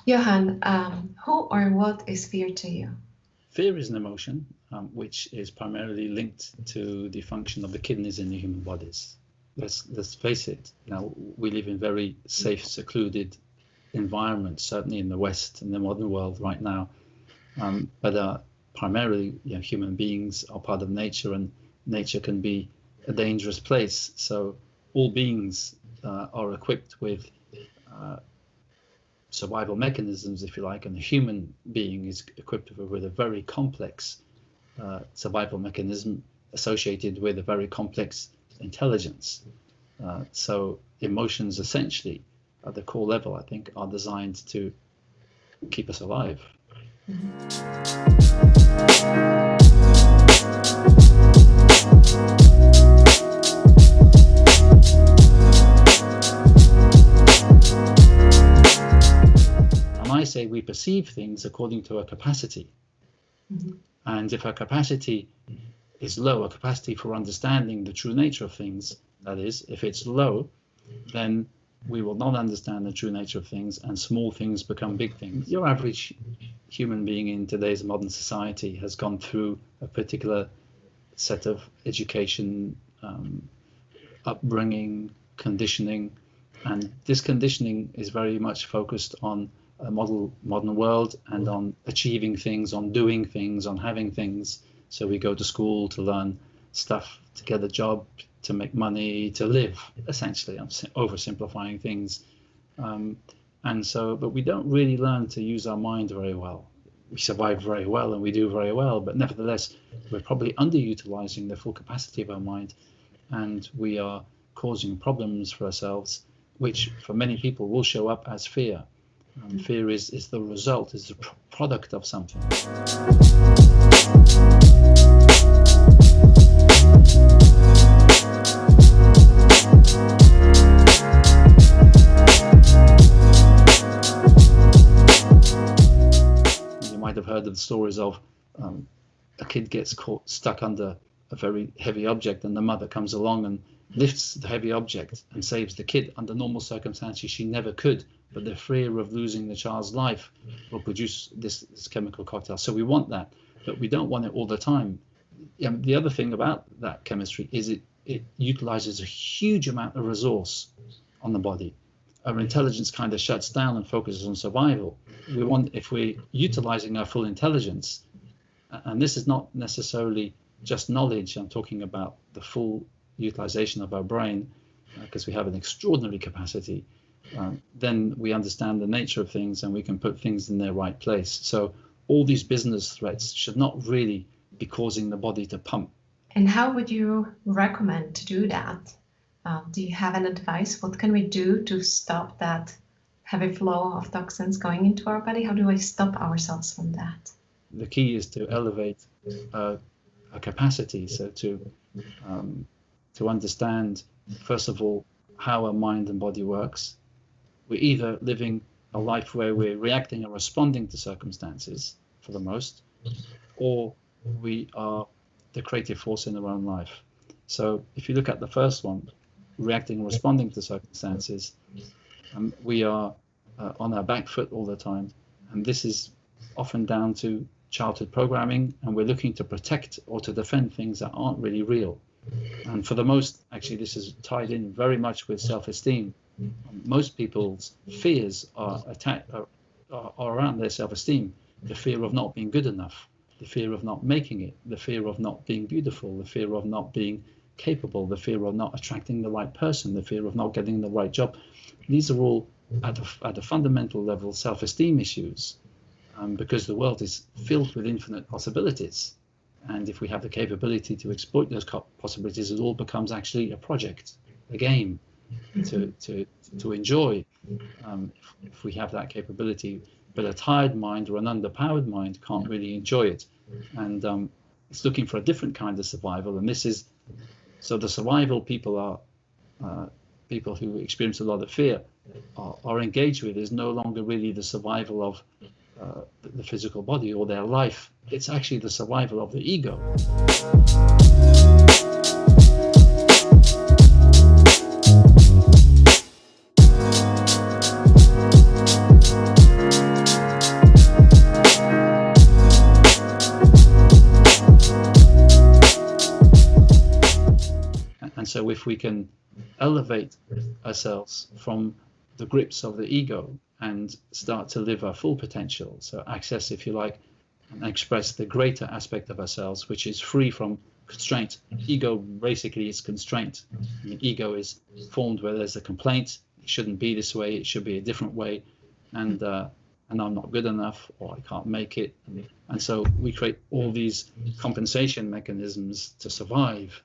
Johan, who or what is fear to you? Fear is an emotion which is primarily linked to the function of the kidneys in the human bodies. Let's face it. Now we live in very safe, secluded environments, certainly in the West, in the modern world right now. But primarily, human beings are part of nature, and nature can be a dangerous place. So all beings are equipped with survival mechanisms, if you like, and the human being is equipped with a very complex survival mechanism associated with a very complex intelligence. So emotions essentially at the core level, I think, are designed to keep us alive. And I say we perceive things according to our capacity. And if our capacity is low, a capacity for understanding the true nature of things, that is, if it's low, then we will not understand the true nature of things, and small things become big things. Your average human being in today's modern society has gone through a particular set of education, upbringing, conditioning, and this conditioning is very much focused on a modern world and on achieving things, on doing things, on having things. So we go to school to learn stuff, to get a job, to make money, to live, essentially. I'm oversimplifying things. But we don't really learn to use our mind very well. We survive very well and we do very well, but nevertheless, we're probably underutilizing the full capacity of our mind, and we are causing problems for ourselves, which for many people will show up as fear. Fear is the result, is the product of something. You might have heard of the stories of a kid gets caught stuck under a very heavy object, and the mother comes along and lifts the heavy object and saves the kid. Under normal circumstances, she never could, but the fear of losing the child's life will produce this chemical cocktail. So we want that, but we don't want it all the time. The other thing about that chemistry is it utilizes a huge amount of resource on the body. Our intelligence kind of shuts down and focuses on survival. If we're utilizing our full intelligence, and this is not necessarily just knowledge, I'm talking about the full utilization of our brain, because we have an extraordinary capacity, then we understand the nature of things and we can put things in their right place. So all these business threats should not really be causing the body to pump. And how would you recommend to do that? Do you have an advice? What can we do to stop that heavy flow of toxins going into our body? How do we stop ourselves from that? The key is to elevate our capacity, so to understand, first of all, how our mind and body works. We're either living a life where we're reacting and responding to circumstances, for the most, or we are the creative force in our own life. So if you look at the first one, reacting and responding to circumstances, we are on our back foot all the time, and this is often down to childhood programming, and we're looking to protect or to defend things that aren't really real. And for the most, actually, this is tied in very much with self-esteem. Most people's fears are around their self-esteem. The fear of not being good enough, the fear of not making it, the fear of not being beautiful, the fear of not being capable, the fear of not attracting the right person, the fear of not getting the right job. These are all at a fundamental level self-esteem issues, because the world is filled with infinite possibilities. And if we have the capability to exploit those possibilities, it all becomes actually a project, a game to enjoy, if we have that capability. But a tired mind or an underpowered mind can't really enjoy it. And it's looking for a different kind of survival. And this is, so the survival people are people who experience a lot of fear are engaged with is no longer really the survival of the physical body or their life. It's actually the survival of the ego. And so if we can elevate ourselves from the grips of the ego and start to live our full potential, so access, if you like, and express the greater aspect of ourselves, which is free from constraint. Ego basically is constraint. I mean, ego is formed where there's a complaint. It shouldn't be this way. It should be a different way, and I'm not good enough, or I can't make it. And so we create all these compensation mechanisms to survive,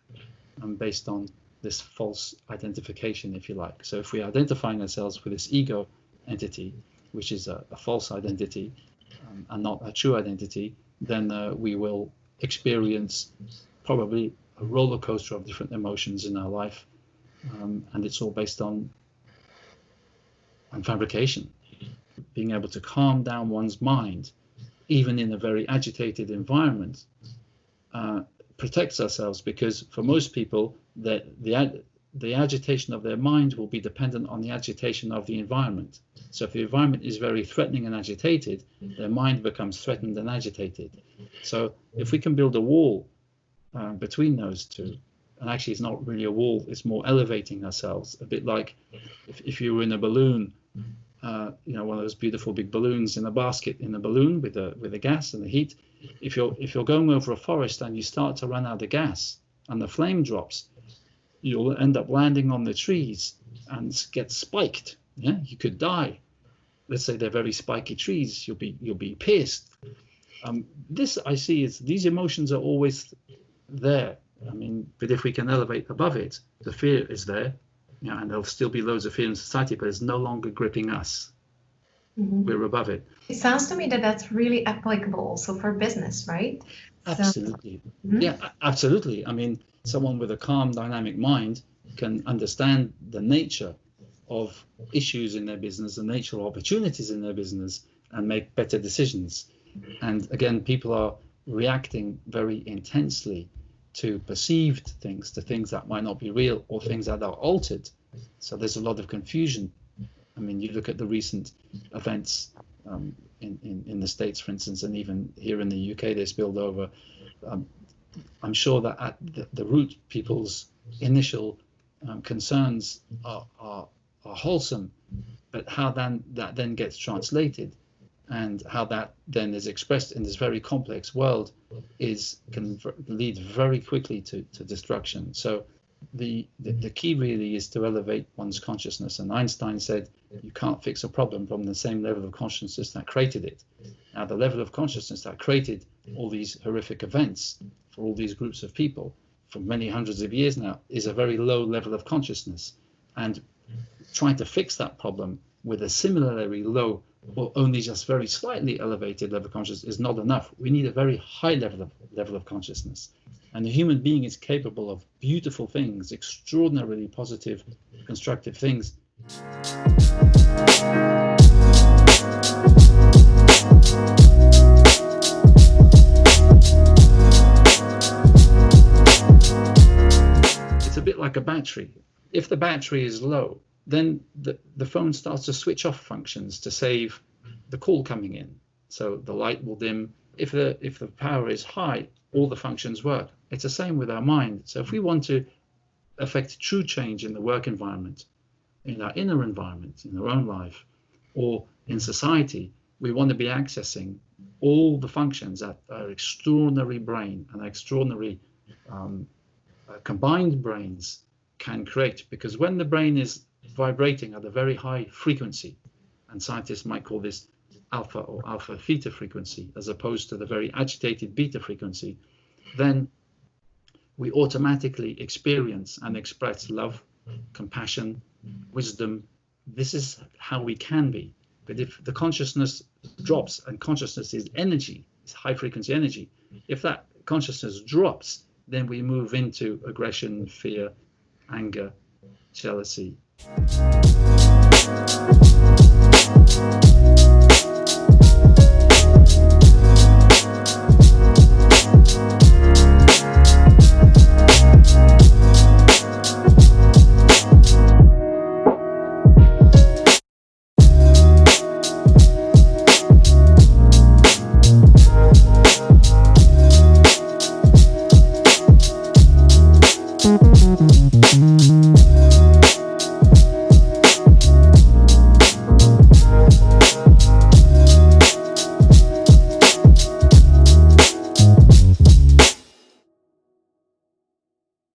based on this false identification, if you like. So if we're identifying ourselves with this ego entity, which is a false identity, and not a true identity, then we will experience probably a roller coaster of different emotions in our life, and it's all based on fabrication. Being able to calm down one's mind, even in a very agitated environment, protects ourselves, because for most people, the agitation of their mind will be dependent on the agitation of the environment. So if the environment is very threatening and agitated, their mind becomes threatened and agitated. So if we can build a wall between those two, and actually it's not really a wall, it's more elevating ourselves, a bit like if you were in a balloon, one of those beautiful big balloons in a basket, in a balloon with the gas and the heat. If you're going over a forest and you start to run out of gas and the flame drops, you'll end up landing on the trees and get spiked. Yeah, you could die. Let's say they're very spiky trees. You'll be pierced. This I see is these emotions are always there. I mean, but if we can elevate above it, the fear is there, and there'll still be loads of fear in society, but it's no longer gripping us. Mm-hmm. We're above it. It sounds to me that that's really applicable also for business, right? Absolutely. Yeah, absolutely. I mean, someone with a calm, dynamic mind can understand the nature of issues in their business, the nature of opportunities in their business, and make better decisions. And again, people are reacting very intensely to perceived things, to things that might not be real, or things that are altered. So there's a lot of confusion. I mean, you look at the recent events in the States, for instance, and even here in the UK, they spilled over. I'm sure that at the root, people's initial concerns are wholesome, but how that then gets translated, and how that then is expressed in this very complex world can lead very quickly to destruction. So the key really is to elevate one's consciousness. And Einstein said you can't fix a problem from the same level of consciousness that created it. Now, the level of consciousness that created all these horrific events for all these groups of people for many hundreds of years now is a very low level of consciousness. And trying to fix that problem with a similarly low or only just very slightly elevated level of consciousness is not enough. We need a very high level of consciousness. And the human being is capable of beautiful things, extraordinarily positive, constructive things. It's a bit like a battery. If the battery is low, then the phone starts to switch off functions to save the call coming in. So the light will dim. If the power is high, all the functions work. It's the same with our mind. So if we want to affect true change in the work environment, in our inner environment, in our own life, or in society, we want to be accessing all the functions that our extraordinary brain and extraordinary combined brains can create. Because when the brain is vibrating at a very high frequency, and scientists might call this alpha or alpha theta frequency, as opposed to the very agitated beta frequency, then we automatically experience and express love, compassion, wisdom. This is how we can be. But if the consciousness drops, and consciousness is energy, it's high frequency energy, if that consciousness drops, then we move into aggression, fear, anger, jealousy.